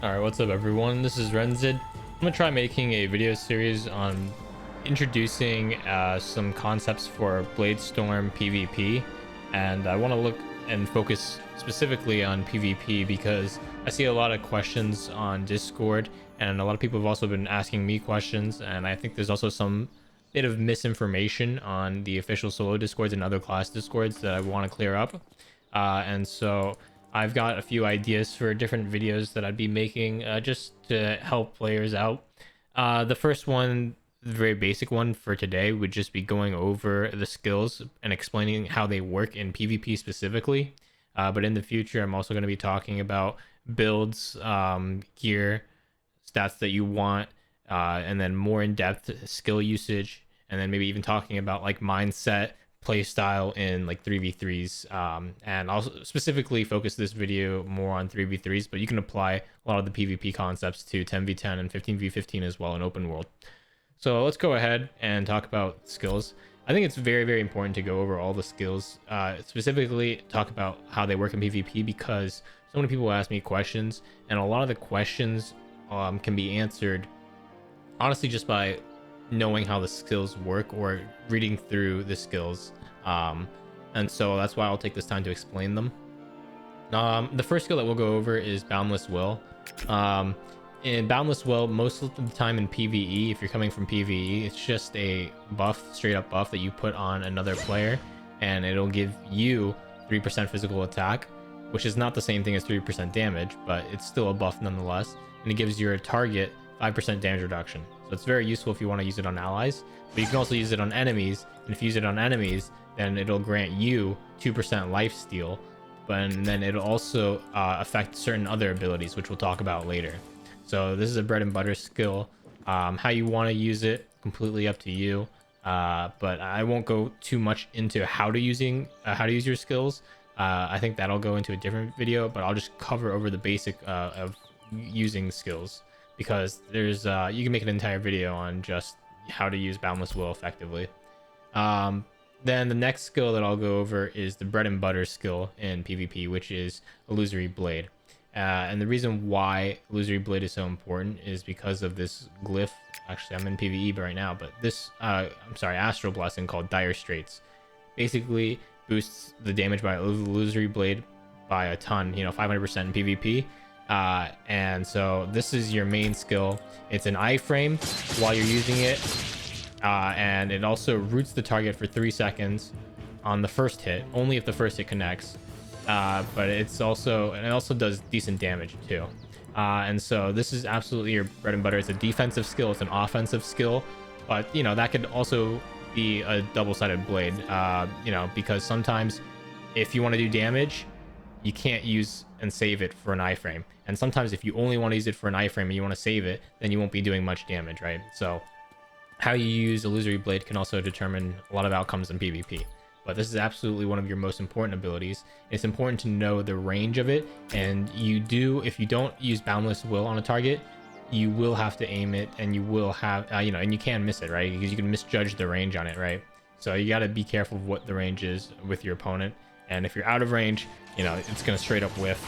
Alright, what's up everyone? This is Renzid. I'm gonna try making a video series on introducing some concepts for bladestorm PvP, and I want to look and focus specifically on PvP because I see a lot of questions on Discord, and a lot of people have also been asking me questions, and I think there's also some bit of misinformation on the official solo Discords and other class Discords that I want to clear up. And so I've got a few ideas for different videos that I'd be making just to help players out. The first one, the very basic one for today, would just be going over the skills and explaining how they work in PvP specifically. But in the future, I'm also going to be talking about builds, gear, stats that you want, and then more in-depth skill usage, and then maybe even talking about like mindset, play style in like 3v3s, and I'll specifically focus this video more on 3v3s, but you can apply a lot of the PvP concepts to 10v10 and 15v15 as well in open world. So let's go ahead and talk about skills. I think it's very, very important to go over all the skills, specifically talk about how they work in PvP, because so many people ask me questions, and a lot of the questions can be answered honestly just by knowing how the skills work or reading through the skills, and so that's why I'll take this time to explain them. The first skill that we'll go over is Boundless Will. In Boundless Will, most of the time in PvE, if you're coming from PvE, it's just a buff, straight up buff that you put on another player, and it'll give you 3% physical attack, which is not the same thing as 3% damage, but it's still a buff nonetheless, and it gives your target 5% damage reduction. So it's very useful if you want to use it on allies, but you can also use it on enemies, and if you use it on enemies, then it'll grant you 2% lifesteal, and then it'll also affect certain other abilities, which we'll talk about later. So this is a bread and butter skill. How you want to use it, completely up to you, but I won't go too much into how to use your skills. I think that'll go into a different video, but I'll just cover over the basic of using skills, because there's you can make an entire video on just how to use Boundless Will effectively. Then the next skill that I'll go over is the bread and butter skill in PvP, which is Illusory Blade. And the reason why Illusory Blade is so important is because of this glyph. Actually, I'm in PvE right now, but this Astral Blessing called Dire Straits basically boosts the damage by Illusory Blade by a ton, 500% in PvP. And so this is your main skill. It's an iframe while you're using it, and it also roots the target for 3 seconds on the first hit, only if the first hit connects. But it also does decent damage too. And so this is absolutely your bread and butter. It's a defensive skill, it's an offensive skill, but that could also be a double-sided blade, because sometimes if you want to do damage, you can't use and save it for an iframe, and sometimes if you only want to use it for an iframe and you want to save it, then you won't be doing much damage, right? So how you use Illusory Blade can also determine a lot of outcomes in PvP, but this is absolutely one of your most important abilities. It's important to know the range of it, and if you don't use Boundless Will on a target, you will have to aim it, and you will have and you can miss it, right? Because you can misjudge the range on it, right? So you got to be careful of what the range is with your opponent, and if you're out of range, it's gonna straight up whiff.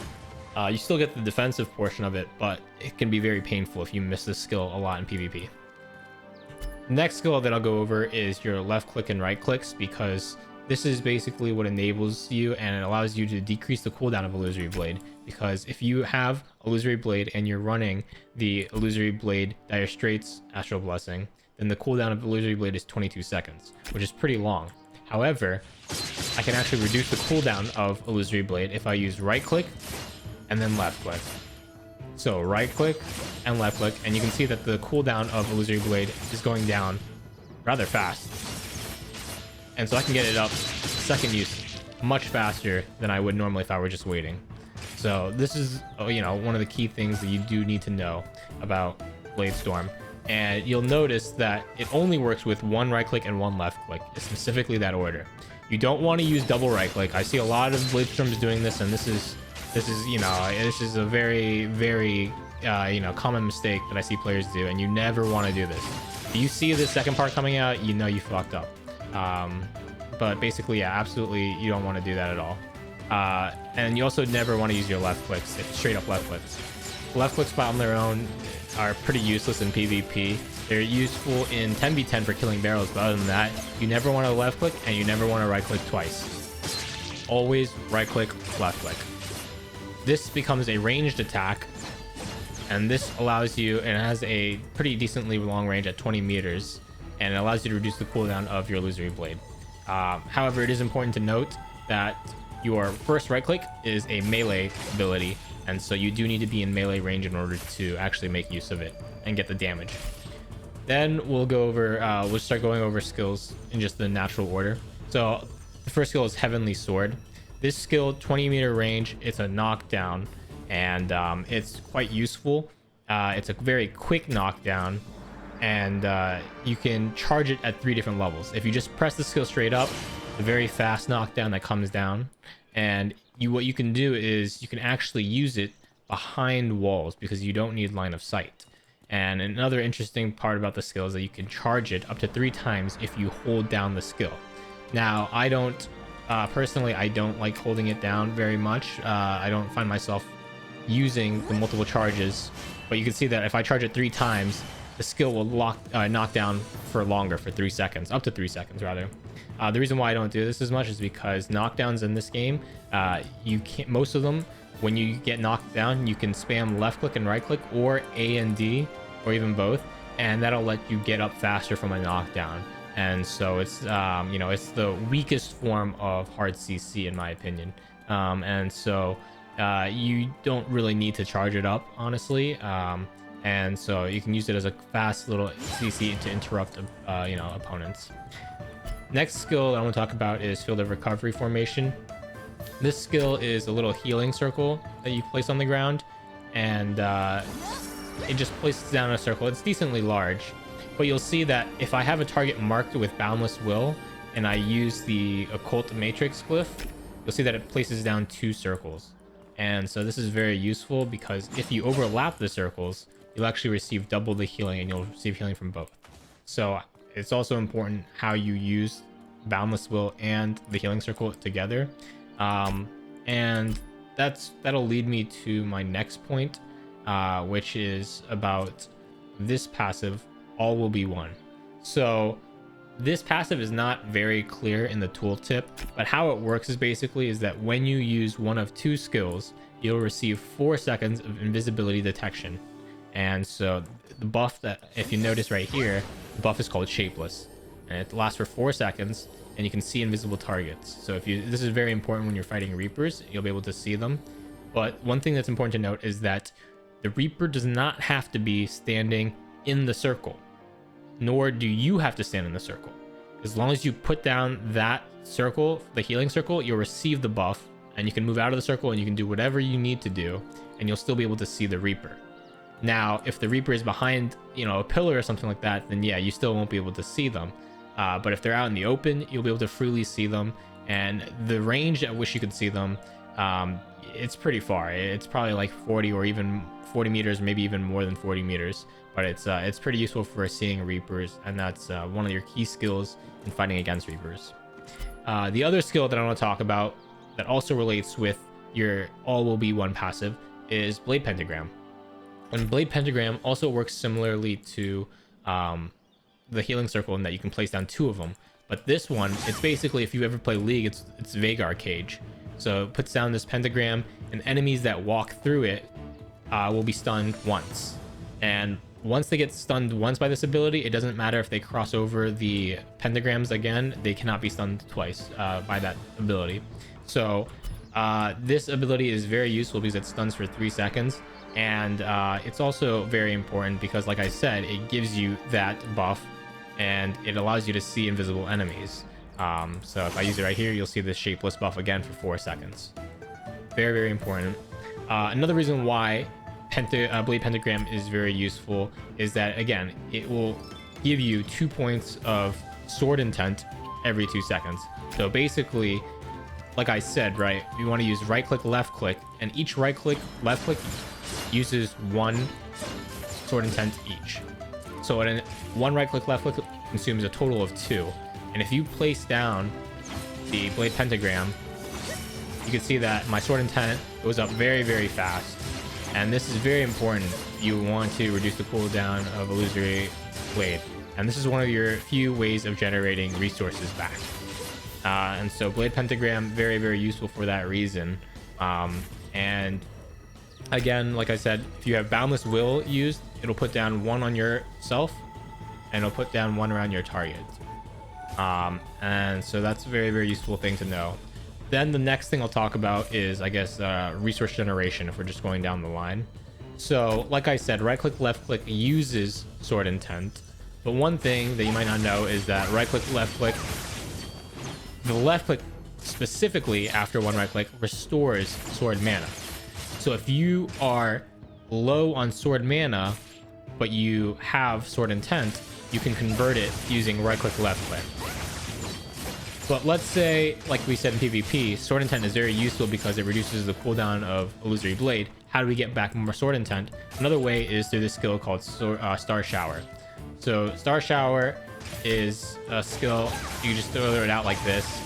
You still get the defensive portion of it, but it can be very painful if you miss this skill a lot in PvP. Next skill that I'll go over is your left click and right clicks, because this is basically what enables you, and it allows you to decrease the cooldown of Illusory Blade. Because if you have Illusory Blade and you're running the Illusory Blade Dire Straits Astral Blessing, then the cooldown of Illusory Blade is 22 seconds, which is pretty long. However, I can actually reduce the cooldown of Illusory Blade if I use right click and then left click. So right click and left click, and you can see that the cooldown of Illusory Blade is going down rather fast. And so I can get it up second use much faster than I would normally if I were just waiting. So this is one of the key things that you do need to know about Bladestorm. And you'll notice that it only works with one right click and one left click, specifically that order. You don't want to use double right click. I see a lot of Bladestorms doing this, and this is a very, very common mistake that I see players do, and you never want to do this. If you see the second part coming out, you fucked up. But basically, yeah, absolutely, you don't want to do that at all. And you also never want to use your left clicks, straight up left clicks. left clicks on their own are pretty useless in PvP. They're useful in 10v10 for killing barrels, but other than that, you never want to left click and you never want to right click twice. Always right click, left click. This becomes a ranged attack, and this allows you, and it has a pretty decently long range at 20 meters, and it allows you to reduce the cooldown of your illusory blade. However, it is important to note that your first right click is a melee ability, and so you do need to be in melee range in order to actually make use of it and get the damage. Then we'll go over, we'll start going over skills in just the natural order. So the first skill is Heavenly Sword. This skill, 20-meter range, it's a knockdown, and it's quite useful. It's a very quick knockdown, and you can charge it at 3 different levels. If you just press the skill straight up, a very fast knockdown that comes down, and what you can do is you can actually use it behind walls because you don't need line of sight. And another interesting part about the skill is that you can charge it up to 3 times if you hold down the skill. Now, I don't personally, I don't like holding it down very much. I don't find myself using the multiple charges, but you can see that if I charge it 3 times, the skill will knock down for longer, for 3 seconds, up to 3 seconds rather. The reason why I don't do this as much is because knockdowns in this game, you can't, most of them, when you get knocked down, you can spam left click and right click, or A and D, or even both, and that'll let you get up faster from a knockdown. And so it's you know, it's the weakest form of hard CC in my opinion. And so you don't really need to charge it up, honestly. And so you can use it as a fast little CC to interrupt you know, opponents. Next skill I want to talk about is Field of Recovery formation. This skill is a little healing circle that you place on the ground, and it just places down a circle. It's decently large, but you'll see that if I have a target marked with Boundless Will and I use the Occult Matrix glyph, you'll see that it places down 2 circles. And so this is very useful because if you overlap the circles, you'll actually receive double the healing, and you'll receive healing from both. So it's also important how you use Boundless Will and the healing circle together. And that'll lead me to my next point, which is about this passive, All Will Be One. So this passive is not very clear in the tooltip, but how it works is basically is that when you use one of 2 skills, you'll receive 4 seconds of invisibility detection. And so the buff, that if you notice right here, the buff is called Shapeless, and it lasts for 4 seconds, and you can see invisible targets. So if you, this is very important when you're fighting Reapers, you'll be able to see them. But one thing that's important to note is that the Reaper does not have to be standing in the circle, nor do you have to stand in the circle. As long as you put down that circle, the healing circle, you'll receive the buff, and you can move out of the circle and you can do whatever you need to do, and you'll still be able to see the Reaper. Now, if the Reaper is behind, you know, a pillar or something like that, then yeah, you still won't be able to see them. But if they're out in the open, you'll be able to freely see them, and the range at which you can see them, it's pretty far. It's probably like 40 or even 40 meters, maybe even more than 40 meters. But it's pretty useful for seeing Reapers, and that's one of your key skills in fighting against Reapers. The other skill that I want to talk about that also relates with your All Will Be One passive is Blade Pentagram. And Blade Pentagram also works similarly to the healing circle in that you can place down 2 of them. But this one, it's basically, if you ever play League, it's Vagar Cage. So it puts down this pentagram, and enemies that walk through it will be stunned once. And once they get stunned once by this ability, it doesn't matter if they cross over the pentagrams again, they cannot be stunned twice by that ability. So this ability is very useful because it stuns for 3 seconds. And it's also very important because, like I said, it gives you that buff, and it allows you to see invisible enemies. So if I use it right here, you'll see the Shapeless buff again for 4 seconds. Very, very important. Another reason why Blade Pentagram is very useful is that, again, it will give you 2 points of sword intent every 2 seconds. So basically, like I said, right, you want to use right click, left click, and each right click, left click uses 1 sword intent each. So one right click, left click consumes a total of 2. And if you place down the Blade Pentagram, you can see that my sword intent goes up very, very fast. and this is very important. You want to reduce the cooldown of illusory blade, and this is one of your few ways of generating resources back. And so blade pentagram, very, very useful for that reason. And again, like I said, if you have boundless will used, it'll put down 1 on yourself and it'll put down 1 around your target. And so that's a very, very useful thing to know. Then the next thing I'll talk about is, I guess, resource generation, if we're just going down the line. So like I said, right click, left click uses sword intent, but one thing that you might not know is that right click, left click, the left click specifically after one right click restores sword mana. So if you are low on sword mana but you have sword intent, you can convert it using right click, left click. But let's say, like we said in PvP, sword intent is very useful because it reduces the cooldown of illusory blade. How do we get back more sword intent? Another way is through this skill called Star Shower. So Star Shower is a skill, you just throw it out like this,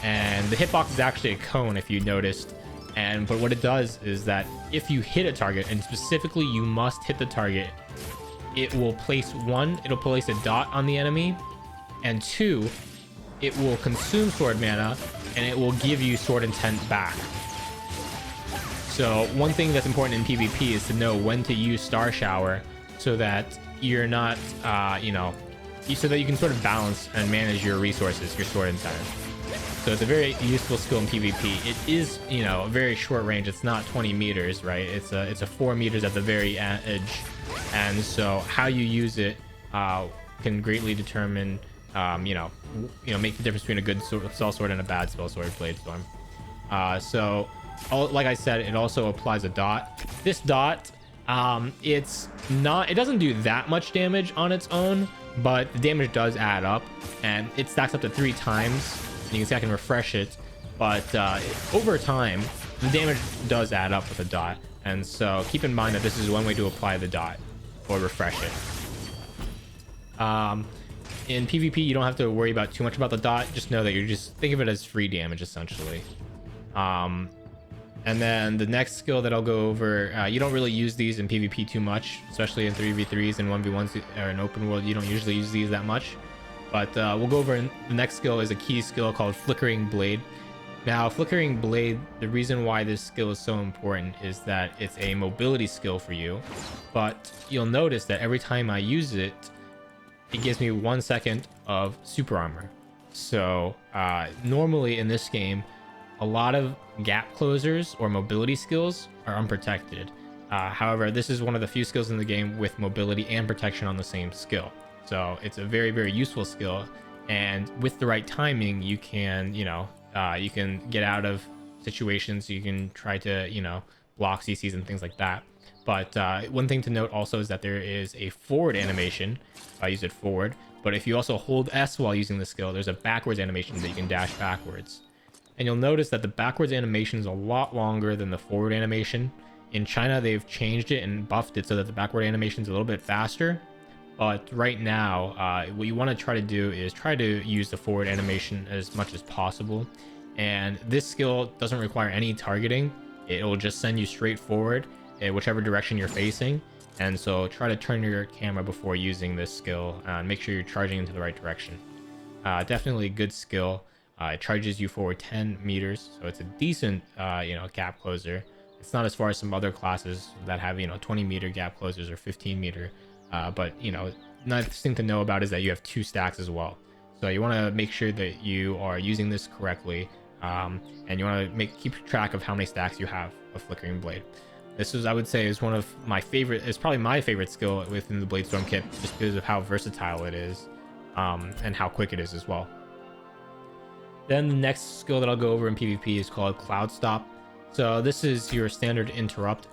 and the hitbox is actually a cone, if you noticed. But what it does is that if you hit a target, and specifically you must hit the target, it will place 1, it'll place a dot on the enemy, and 2, it will consume sword mana and it will give you sword intent back. So one thing that's important in PvP is to know when to use Star Shower so that you're not, so that you can sort of balance and manage your resources, your sword intent. So it's a very useful skill in PvP. It is, a very short range. It's not 20 meters, right? It's a 4 meters at the very edge. And so how you use it can greatly determine, make the difference between a good spell sword and a bad spell sword, bladestorm. Like I said, it also applies a dot. This dot, it doesn't do that much damage on its own, but the damage does add up, and it stacks up to 3 times. You can see I can refresh it, but over time, the damage does add up with a dot. And so keep in mind that this is one way to apply the dot or refresh it. In PvP, you don't have to worry about too much about the dot. Just know that you're just think of it as free damage, essentially. And then the next skill that I'll go over, you don't really use these in PvP too much, especially in 3v3s and 1v1s or in open world. You don't usually use these that much. But we'll go over the next skill is a key skill called Flickering Blade. Now, Flickering Blade, the reason why this skill is so important is that it's a mobility skill for you. But you'll notice that every time I use it, it gives me 1 second of super armor. So normally in this game, a lot of gap closers or mobility skills are unprotected. However, this is one of the few skills in the game with mobility and protection on the same skill. So it's a very, very useful skill. And with the right timing, you can, you can get out of situations. You can try to, block CCs and things like that. But one thing to note also is that there is a forward animation. I use it forward. But if you also hold S while using the skill, there's a backwards animation that you can dash backwards. And you'll notice that the backwards animation is a lot longer than the forward animation. In China, they've changed it and buffed it so that the backward animation is a little bit faster. But right now, what you want to try to do is try to use the forward animation as much as possible. And this skill doesn't require any targeting. It will just send you straight forward in whichever direction you're facing. And so try to turn your camera before using this skill and make sure you're charging into the right direction. Definitely a good skill. It charges you forward 10 meters. So it's a decent, gap closer. It's not as far as some other classes that have, 20 meter gap closers or 15 meter. But nice thing to know about is that you have 2 stacks as well. So you want to make sure that you are using this correctly, and you want to keep track of how many stacks you have of Flickering Blade. This is, I would say, is one of my favorite. It's probably my favorite skill within the Bladestorm kit, just because of how versatile it is, and how quick it is as well. Then the next skill that I'll go over in PvP is called Cloud Stop. So this is your standard interrupt.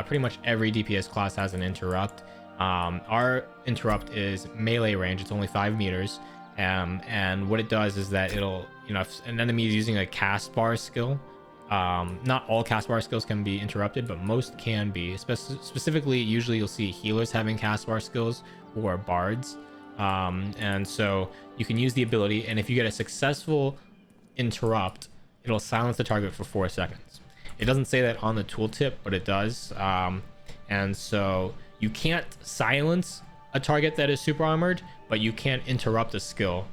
Pretty much every DPS class has an interrupt. Our interrupt is melee range. It's only 5 meters. And what it does is that it'll, if an enemy is using a cast bar skill, not all cast bar skills can be interrupted, but most can be. Specifically, usually you'll see healers having cast bar skills or bards. And so you can use the ability, and if you get a successful interrupt, it'll silence the target for 4 seconds. It doesn't say that on the tooltip, but it does. And so you can't silence a target that is super armored, but you can't interrupt a skill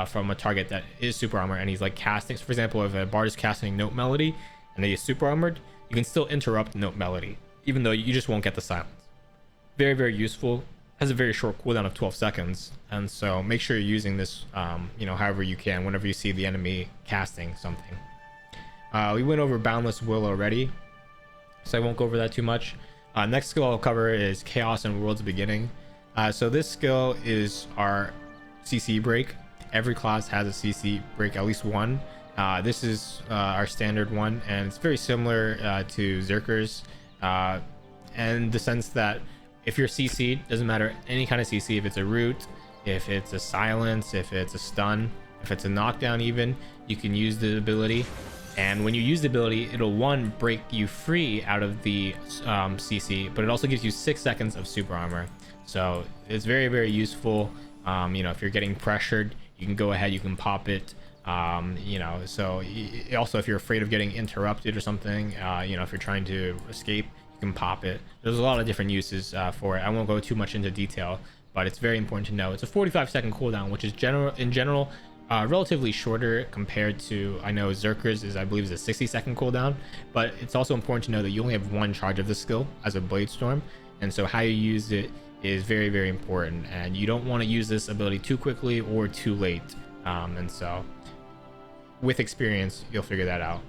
from a target that is super armored and he's like casting. So for example, if a bard is casting Note Melody and they is super armored, you can still interrupt Note Melody, even though you just won't get the silence. Very, very useful. Has a very short cooldown of 12 seconds, and so make sure you're using this however you can whenever you see the enemy casting something. We went over Boundless Will already, so I won't go over that too much. Next skill I'll cover is Chaos and World's Beginning. So this skill is our CC break. Every class has a CC break, at least one. This is our standard one, and it's very similar to Zerker's, and the sense that if you're CC'd, doesn't matter any kind of CC, if it's a root, if it's a silence, if it's a stun, if it's a knockdown even, you can use the ability. And when you use the ability, it'll one, break you free out of the CC, but it also gives you 6 seconds of super armor. So it's very, very useful. If you're getting pressured, you can go ahead, you can pop it. So also if you're afraid of getting interrupted or something, if you're trying to escape, can pop it. There's a lot of different uses for it. I won't go too much into detail, but it's very important to know it's a 45-second cooldown, which is in general relatively shorter compared to, I know Zerker's is, I believe, is a 60-second cooldown, but it's also important to know that you only have one charge of the skill as a bladestorm, and so how you use it is very, very important, and you don't want to use this ability too quickly or too late, and so with experience you'll figure that out.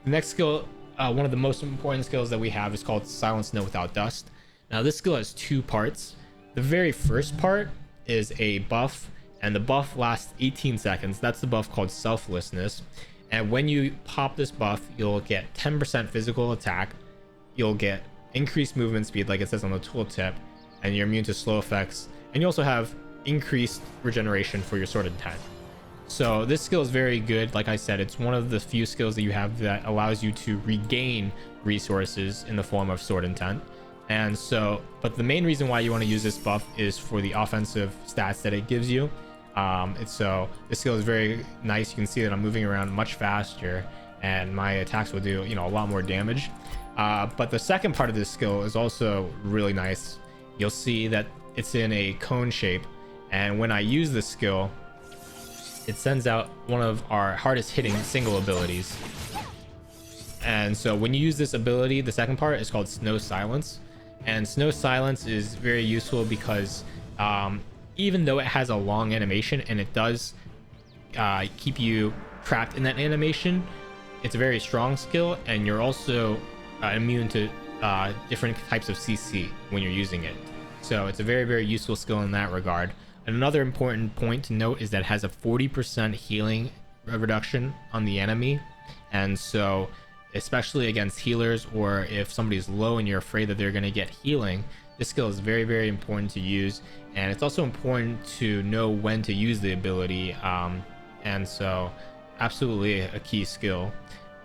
The next skill, one of the most important skills that we have, is called Silence Note Without Dust. Now this skill has 2 parts. The very first part is a buff, and the buff lasts 18 seconds. That's the buff called Selflessness, and when you pop this buff, you'll get 10% physical attack, you'll get increased movement speed like it says on the tooltip, and you're immune to slow effects, and you also have increased regeneration for your sword intent. So this skill is very good. Like I said, it's one of the few skills that you have that allows you to regain resources in the form of sword intent. And so, but the main reason why you want to use this buff is for the offensive stats that it gives you. So this skill is very nice. You can see that I'm moving around much faster and my attacks will do, a lot more damage. But the second part of this skill is also really nice. You'll see that it's in a cone shape, and when I use this skill, it sends out one of our hardest hitting single abilities. And so when you use this ability, the second part is called Snow Silence, and Snow Silence is very useful because even though it has a long animation and it does keep you trapped in that animation, it's a very strong skill, and you're also immune to different types of CC when you're using it. So it's a very, very useful skill in that regard. And another important point to note is that it has a 40% healing reduction on the enemy, and so especially against healers, or if somebody's low and you're afraid that they're going to get healing, this skill is very, very important to use. And it's also important to know when to use the ability, and so absolutely a key skill.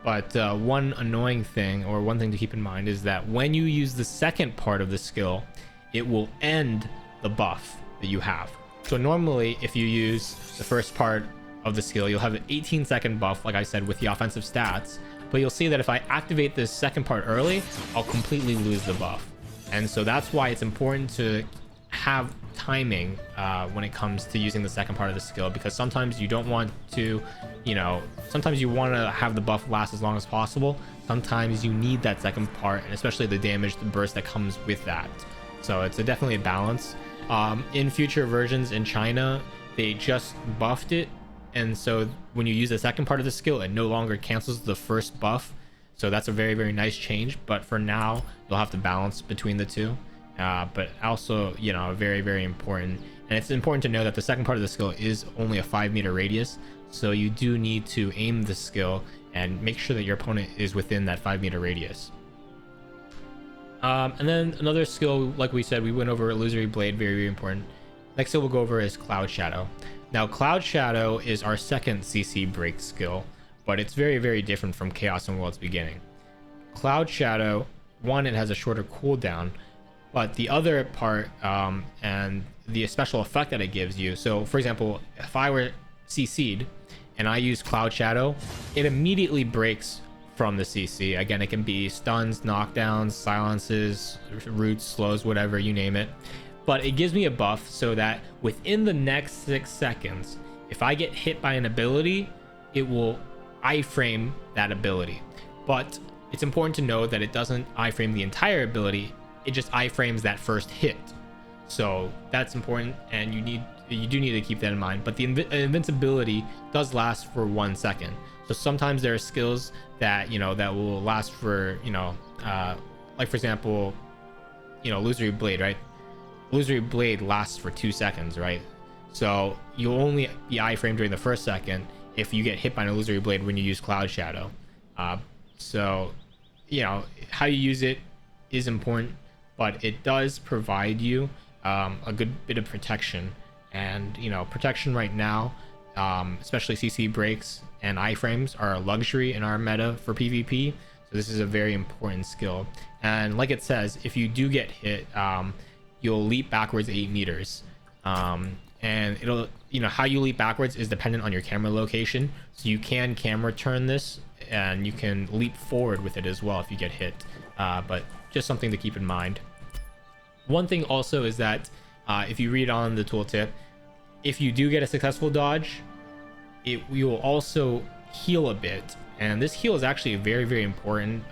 But one annoying thing, or one thing to keep in mind, is that when you use the second part of the skill, it will end the buff that you have. So normally if you use the first part of the skill, you'll have an 18-second buff, like I said, with the offensive stats, but you'll see that if I activate this second part early, I'll completely lose the buff. And so that's why it's important to have timing when it comes to using the second part of the skill, because sometimes you don't want to, sometimes you want to have the buff last as long as possible. Sometimes you need that second part, and especially the damage, the burst that comes with that. So it's definitely a balance. In future versions in China, they just buffed it, and so when you use the second part of the skill, it no longer cancels the first buff. So that's a very, very nice change, but for now you'll have to balance between the two. But also, very, very important. And it's important to know that the second part of the skill is only a 5-meter radius, so you do need to aim the skill and make sure that your opponent is within that 5-meter radius. And then another skill, like we said, we went over Illusory Blade, very, very important. Next skill we'll go over is Cloud Shadow. Now Cloud Shadow is our second CC break skill, but it's very, very different from Chaos and World's Beginning. Cloud Shadow, one, it has a shorter cooldown, but the other part, and the special effect that it gives you, so for example, if I were CC'd and I use Cloud Shadow, it immediately breaks from the CC. Again, it can be stuns, knockdowns, silences, roots, slows, whatever, you name it. But it gives me a buff so that within the next 6 seconds, if I get hit by an ability, it will iframe that ability. But it's important to know that it doesn't iframe the entire ability, it just iframes that first hit. So that's important, and you do need to keep that in mind. But the invincibility does last for 1 second. So sometimes there are skills that, you know, that will last for, you know, like for example, you know, Illusory Blade, right? Illusory Blade lasts for 2 seconds, right? So you'll only be iframed during the first second if you get hit by an Illusory Blade when you use Cloud Shadow. So, you know, how you use it is important, but it does provide you a good bit of protection. And, you know, protection right now, especially CC breaks and iframes, are a luxury in our meta for PvP. So this is a very important skill. And like it says, if you do get hit, you'll leap backwards 8 meters. And it'll, you know, how you leap backwards is dependent on your camera location. So you can camera turn this, and you can leap forward with it as well if you get hit. But just something to keep in mind. One thing also is that if you read on the tooltip, if you do get a successful dodge, you will also heal a bit. And this heal is actually very, very important.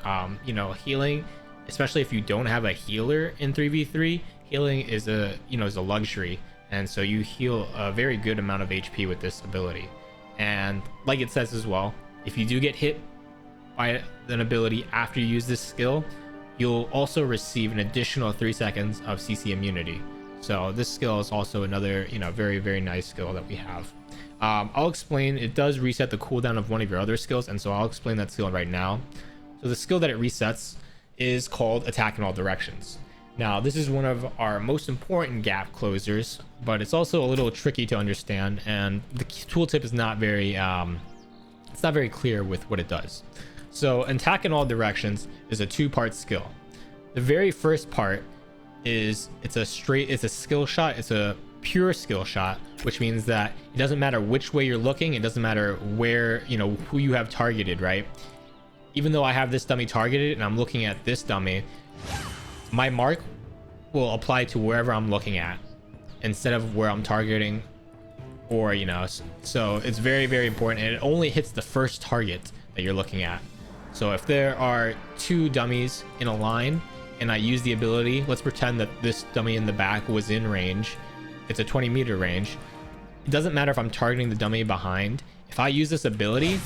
You know, healing, especially if you don't have a healer in 3v3, healing is a luxury. And so you heal a very good amount of HP with this ability. And like it says as well, if you do get hit by an ability after you use this skill, you'll also receive an additional 3 seconds of CC immunity. So this skill is also another, you know, very, very nice skill that we have. I'll explain. It does reset the cooldown of one of your other skills, and so I'll explain that skill right now. So the skill that it resets is called Attack in All Directions. Now, this is one of our most important gap closers, but it's also a little tricky to understand, and the tooltip is not very it's not very clear with what it does. So Attack in All Directions is a 2-part skill. The very first part is it's a skill shot. It's a pure skill shot, which means that it doesn't matter which way you're looking, it doesn't matter where, you know, who you have targeted, right? Even though I have this dummy targeted and I'm looking at this dummy, my mark will apply to wherever I'm looking at instead of where I'm targeting, or, you know, so it's very, very important, and it only hits the first target that you're looking at. So if there are 2 dummies in a line and I use the ability, let's pretend that this dummy in the back was in range. It's a 20-meter range. It doesn't matter if I'm targeting the dummy behind. If I use this ability,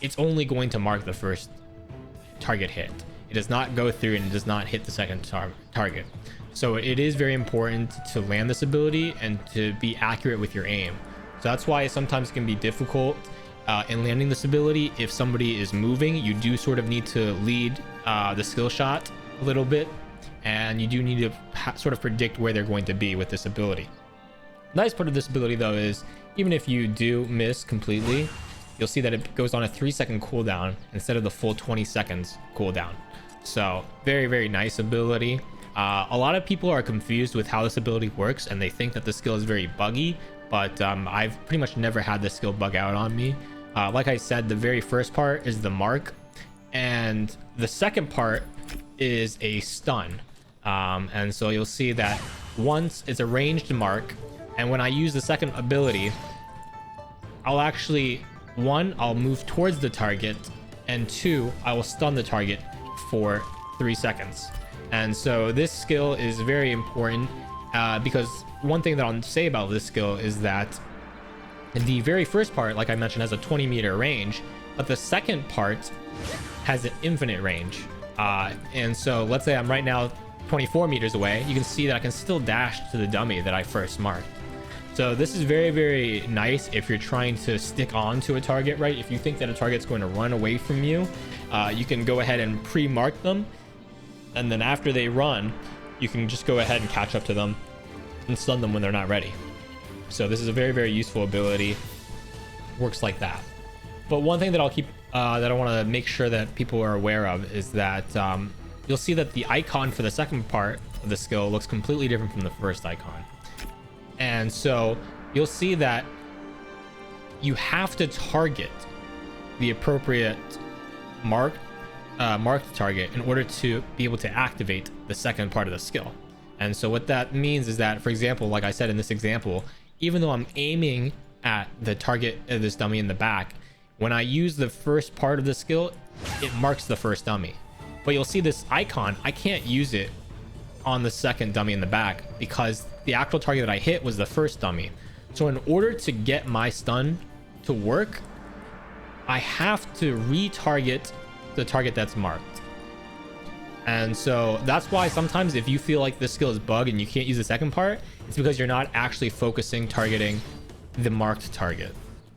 it's only going to mark the first target hit. It does not go through and it does not hit the second target. So it is very important to land this ability and to be accurate with your aim. So that's why sometimes it can be difficult in landing this ability. If somebody is moving, you do sort of need to lead the skill shot a little bit, and you do need to sort of predict where they're going to be with this ability. The nice part of this ability, though, is even if you do miss completely, you'll see that it goes on a 3-second cooldown instead of the full 20 seconds cooldown. So very, very nice ability. A lot of people are confused with how this ability works, and they think that the skill is very buggy, but I've pretty much never had this skill bug out on me. Like I said, the very first part is the mark, and the second part is a stun. And so you'll see that once it's a ranged mark, and when I use the second ability, I'll actually, 1, I'll move towards the target, and 2, I will stun the target for 3 seconds. And so this skill is very important because one thing that I'll say about this skill is that the very first part, like I mentioned, has a 20-meter range, but the second part has an infinite range. And so let's say I'm right now 24 meters away, you can see that I can still dash to the dummy that I first marked. So this is very, very nice if you're trying to stick on to a target, right? If you think that a target's going to run away from you, you can go ahead and pre-mark them, and then after they run, you can just go ahead and catch up to them and stun them when they're not ready. So this is a very, very useful ability. Works like that. But one thing that I'll keep that I want to make sure that people are aware of is that you'll see that the icon for the second part of the skill looks completely different from the first icon. And so you'll see that you have to target the appropriate mark mark the target in order to be able to activate the second part of the skill. And so what that means is that, for example, like I said in this example, even though I'm aiming at the target of this dummy in the back, when I use the first part of the skill, it marks the first dummy. But you'll see this icon, I can't use it on the second dummy in the back because the actual target that I hit was the first dummy. So in order to get my stun to work, I have to retarget the target that's marked. And so that's why sometimes if you feel like this skill is bugged and you can't use the second part, it's because you're not actually focusing targeting the marked target.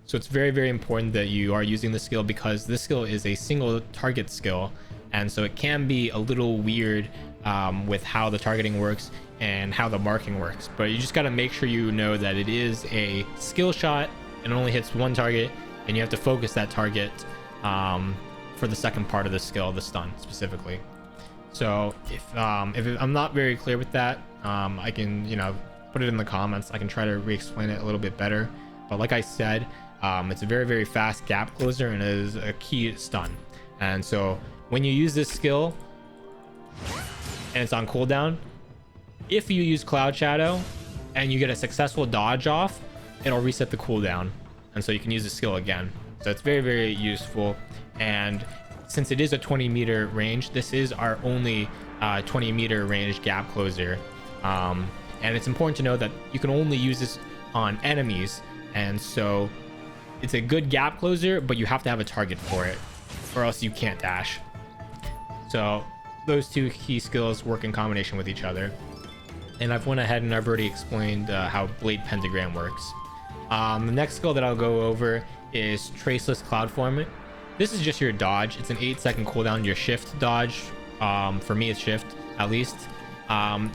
So it's very, very important that you are using the skill, because this skill is a single target skill, and so it can be a little weird with how the targeting works and how the marking works. But you just got to make sure you know that it is a skill shot and it only hits one target, and you have to focus that target for the second part of the skill, the stun specifically. So if I'm not very clear with that, I can, put it in the comments. I can try to re-explain it a little bit better. But like I said, it's a very, very fast gap closer and it is a key stun. And so when you use this skill and it's on cooldown, if you use Cloud Shadow and you get a successful dodge off, it'll reset the cooldown. And so you can use the skill again. So it's very, very useful. And since it is a 20-meter range, this is our only 20-meter range gap closer. And it's important to know that you can only use this on enemies. And so it's a good gap closer, but you have to have a target for it, or else you can't dash. So those two key skills work in combination with each other. And I've went ahead and I've already explained how Blade Pentagram works. The next skill that I'll go over is Traceless Cloud Forming. This is just your dodge. It's an 8-second cooldown, your shift dodge. For me, it's shift, at least.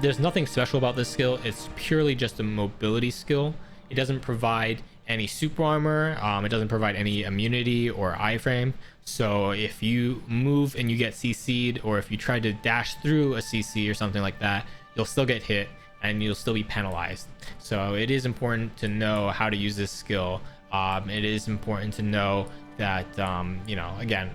There's nothing special about this skill. It's purely just a mobility skill. It doesn't provide any super armor. It doesn't provide any immunity or iframe. So if you move and you get CC'd, or if you try to dash through a CC or something like that, you'll still get hit and you'll still be penalized. So it is important to know how to use this skill. It is important to know that, again,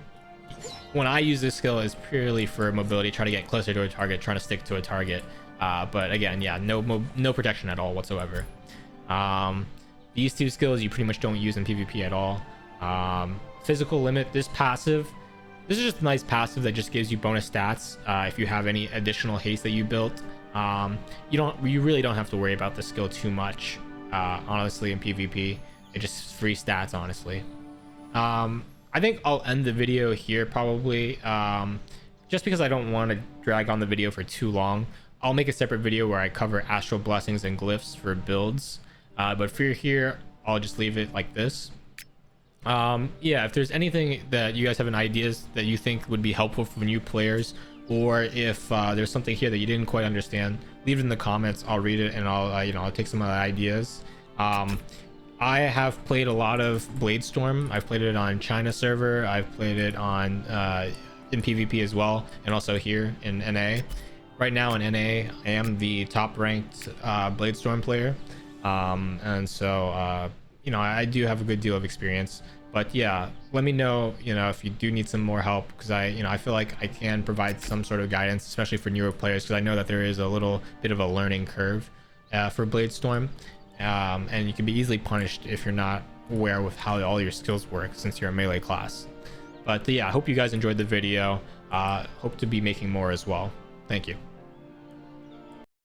when I use this skill is purely for mobility, try to get closer to a target, trying to stick to a target. But again, yeah, no protection at all whatsoever. These two skills you pretty much don't use in PvP at all. Physical limit, this is just a nice passive that just gives you bonus stats if you have any additional haste that you built. You really don't have to worry about the skill too much, honestly, in PvP. It just free stats, honestly. I think I'll end the video here probably, just because I don't want to drag on the video for too long. I'll make a separate video where I cover astral blessings and glyphs for builds, but for here I'll just leave it like this. Yeah, if there's anything that you guys have ideas that you think would be helpful for new players, or if there's something here that you didn't quite understand, leave it in the comments. I'll read it and I'll take some of the ideas. I have played a lot of bladestorm. I've played it on China server. I've played it on in PvP as well, and also here in NA. Right now in NA, I am the top ranked bladestorm player, and so I do have a good deal of experience. But yeah, let me know, if you do need some more help, because I feel like I can provide some sort of guidance, especially for newer players, because I know that there is a little bit of a learning curve for bladestorm. And you can be easily punished if you're not aware with how all your skills work, since you're a melee class. But yeah, I hope you guys enjoyed the video. Hope to be making more as well. Thank you.